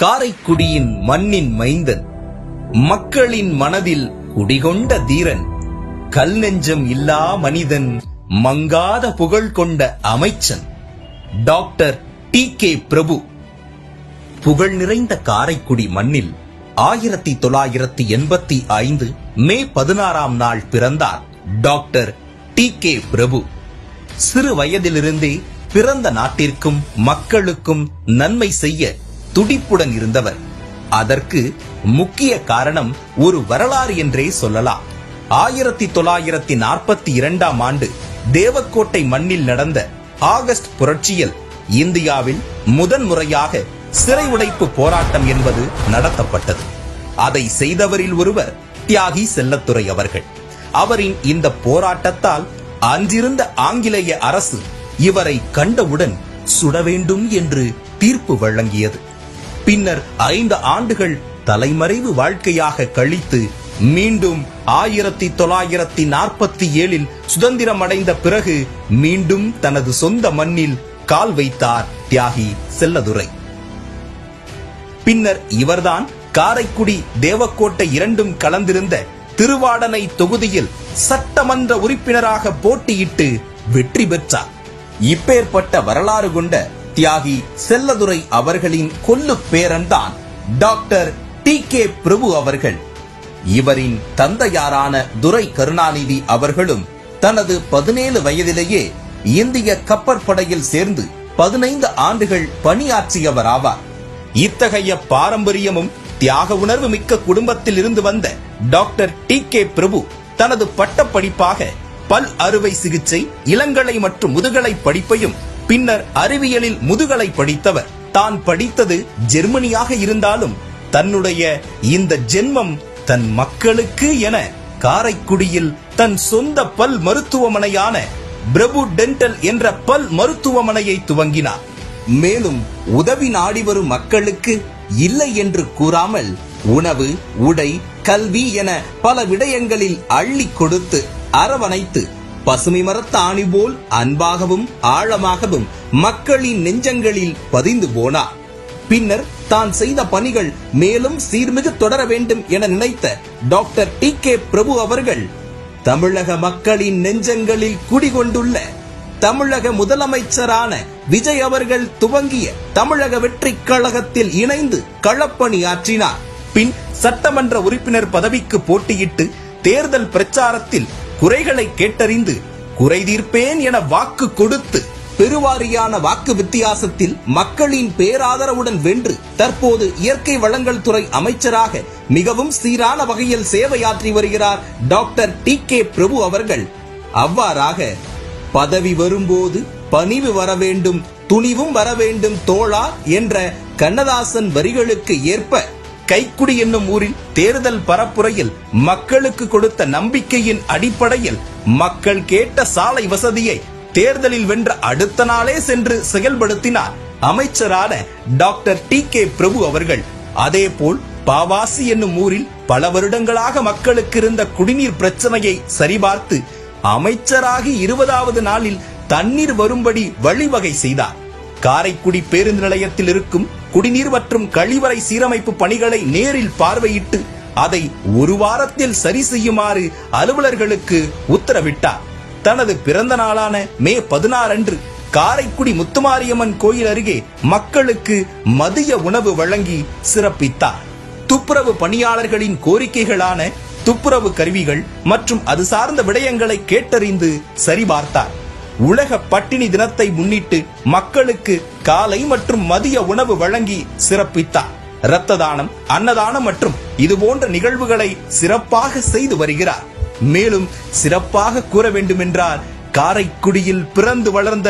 காரைக்குடியின் மண்ணின் மைந்தன், மக்களின் மனதில் குடிகொண்ட தீரன், கல் நெஞ்சம் இல்லா மனிதன், மங்காத புகழ் கொண்ட அமைச்சன் டாக்டர் டி.கே. பிரபு. புகழ் நிறைந்த காரைக்குடி மண்ணில் 1985 மே 16 நாள் பிறந்தார் டாக்டர் டி.கே. பிரபு. சிறு வயதிலிருந்தே பிறந்த நாட்டிற்கும் மக்களுக்கும் நன்மை செய்ய துடிப்புடன் இருந்தவர். அதற்கு முக்கிய காரணம் ஒரு வரலாறு என்றே சொல்லலாம். 1942 ஆண்டு தேவக்கோட்டை மண்ணில் நடந்த ஆகஸ்ட் புரட்சியில் இந்தியாவில் முதன்முறையாக சிறை உடைப்பு போராட்டம் என்பது நடத்தப்பட்டது. அதை செய்தவரில் ஒருவர் தியாகி செல்லத்துரை அவர்கள். அவரின் இந்த போராட்டத்தால் அன்றிருந்த ஆங்கிலேய அரசு இவரை கண்டவுடன் சுட வேண்டும் என்று தீர்ப்பு வழங்கியது. பின்னர் 5 ஆண்டுகள் தலைமறைவு வாழ்க்கையாக கழித்து மீண்டும் 1947 சுதந்திரம் அடைந்த பிறகு மீண்டும் தனது சொந்த மண்ணில் கால் வைத்தார் தியாகி செல்லதுரை. பின்னர் இவர்தான் காரைக்குடி தேவக்கோட்டை இரண்டும் கலந்திருந்த திருவாடனை தொகுதியில் சட்டமன்ற உறுப்பினராக போட்டியிட்டு வெற்றி பெற்றார். இப்பேற்பட்ட வரலாறு கொண்ட தியாகி செல்லதுரை அவர்களின் கொல்லு பேரன்தான் டாக்டர் டி.கே. பிரபு அவர்கள். இவரின் தந்தையாரான துரை கருணாநிதி அவர்களும் தனது 17 வயதிலேயே இந்திய கப்பற்படையில் சேர்ந்து 15 ஆண்டுகள் பணியாற்றியவர் ஆவார். இத்தகைய பாரம்பரியமும் தியாக உணர்வு மிக்க குடும்பத்தில் இருந்து வந்த டாக்டர் டி.கே. பிரபு தனது பட்டப்படிப்பாக பல் அறுவை சிகிச்சை, இளங்கலை மற்றும் முதுகலை படிப்பையும் பின்னர் அறிவியலில் முதுகலை படித்தவர். தான் படித்தது ஜெர்மனியாக இருந்தாலும் தன்னுடைய இந்த ஜென்மம் தன் மக்களுக்கு என காரைக்குடியில் தன் சொந்த பல் மருத்துவமனையான பிரபு டென்டல் என்ற பல் மருத்துவமனையை துவங்கினார். மேலும் உதவி நாடி வரும் மக்களுக்கு இல்லை என்று கூறாமல் உணவு, உடை, கல்வி என பல விடயங்களில் அள்ளி கொடுத்து அரவணைத்து பசுமை மரத்த ஆணி போல் அன்பாகவும் ஆழமாகவும் மக்களின் நெஞ்சங்களில் பதிந்து போனார். பின்னர் தான் செய்த பணிகள் மேலும் சீர்மிகு தொடர வேண்டும் என நினைத்த டாக்டர் டி.கே. பிரபு அவர்கள் தமிழக மக்களின் நெஞ்சங்களில் குடிகொண்டுள்ள தமிழக முதலமைச்சரான விஜய் அவர்கள் துவங்கிய தமிழக வெற்றி கழகத்தில் இணைந்து களப்பணியாற்றினார். பின் சட்டமன்ற உறுப்பினர் பதவிக்கு போட்டியிட்டு தேர்தல் பிரச்சாரத்தில் குறைகளை கேட்டறிந்து குறை தீர்ப்பேன் என வாக்கு கொடுத்து பெருவாரியான வாக்கு வித்தியாசத்தில் மக்களின் பேராதரவுடன் வென்று தற்போது இயற்கை வளங்கள் துறை அமைச்சராக மிகவும் சீரான வகையில் சேவையாற்றி வருகிறார் டாக்டர் டி.கே. பிரபு அவர்கள். அவ்வாறாக பதவி வரும்போது பணிவு வர வேண்டும், துணிவும் வர வேண்டும் தோழா என்ற கண்ணதாசன் வரிகளுக்கு ஏற்ப கைக்குடி என்னும் ஊரில் தேர்தல் பரப்புரையில் மக்களுக்கு கொடுத்த நம்பிக்கையின் அடிப்படையில் மக்கள் கேட்ட சாலை வசதியை தேர்தலில் வென்ற அடுத்த நாளே சென்று செயல்படுத்தினார் அமைச்சரான டாக்டர் டி.கே. பிரபு அவர்கள். அதேபோல் பாவாசி என்னும் ஊரில் பல வருடங்களாக மக்களுக்கு இருந்த குடிநீர் பிரச்சனையை சரிபார்த்து அமைச்சராகி 20வது நாளில் தண்ணீர் வரும்படி வழிவகை செய்தார். காரைக்குடி பேருந்து நிலையத்தில் இருக்கும் குடிநீர் மற்றும் கழிவறை சீரமைப்பு பணிகளை நேரில் பார்வையிட்டு அதை ஒரு வாரத்தில் சரி செய்யுமாறு அலுவலர்களுக்கு உத்தரவிட்டார். தனது பிறந்த நாளான மே 16 அன்று காரைக்குடி முத்துமாரியம்மன் கோயில் அருகே மக்களுக்கு மதிய உணவு வழங்கி சிறப்பித்தார். துப்புரவு பணியாளர்களின் கோரிக்கைகளான துப்புரவு கருவிகள் மற்றும் அது சார்ந்த விடயங்களை கேட்டறிந்து சரிபார்த்தார். உலக பட்டினி தினத்தை முன்னிட்டு மக்களுக்கு காலை மற்றும் மதிய உணவு வழங்கி சிறப்பித்தார். இரத்த தானம், அன்னதானம் மற்றும் இதுபோன்ற நிகழ்வுகளை சிறப்பாக செய்து வருகிறார். மேலும் சிறப்பாக கூற வேண்டுமென்றால் காரைக்குடியில் பிறந்து வளர்ந்த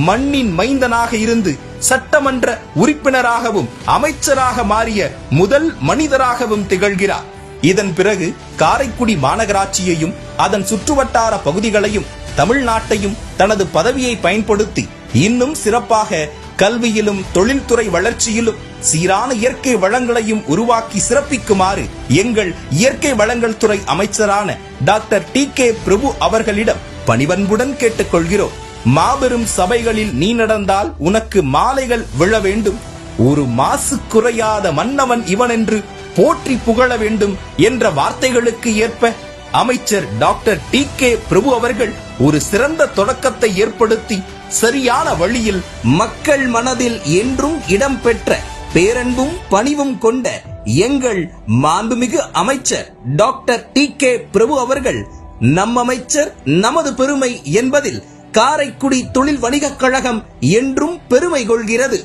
மண்ணின் மைந்தனாக இருந்து சட்டமன்ற உறுப்பினராகவும் அமைச்சராக மாறிய முதல் மனிதராகவும் திகழ்கிறார். இதன் பிறகு காரைக்குடி மாநகராட்சியையும் அதன் சுற்றுவட்டார பகுதிகளையும் தமிழ்நாட்டையும் தனது பதவியை பயன்படுத்தி இன்னும் சிறப்பாக கல்வியிலும் தொழில்துறை வளர்ச்சியிலும் சீரான இயற்கை வளங்களையும் உருவாக்கி சிறப்பிக்குமாறு எங்கள் இயற்கை வளங்கள் துறை அமைச்சரான டாக்டர் டி.கே. பிரபு அவர்களிடம் பணிவன்புடன் கேட்டுக்கொள்கிறோம். மாபெரும் சபைகளில் நீ நடந்தால் உனக்கு மாலைகள் விழ வேண்டும், ஒரு மாசு குறையாத மன்னவன் இவன் என்று போற்றி புகழ வேண்டும் என்ற வார்த்தைகளுக்கு ஏற்ப அமைச்சர் டாக்டர் டி.கே. பிரபு அவர்கள் ஒரு சிறந்த தொடக்கத்தை ஏற்படுத்தி சரியான வழியில் மக்கள் மனதில் என்றும் இடம்பெற்ற பேரன்பும் பணிவும் கொண்ட எங்கள் மாண்புமிகு அமைச்சர் டாக்டர் டி.கே. பிரபு அவர்கள் நம் அமைச்சர் நமது பெருமை என்பதில் காரைக்குடி தொழில் வணிகக் கழகம் என்றும் பெருமை கொள்கிறது.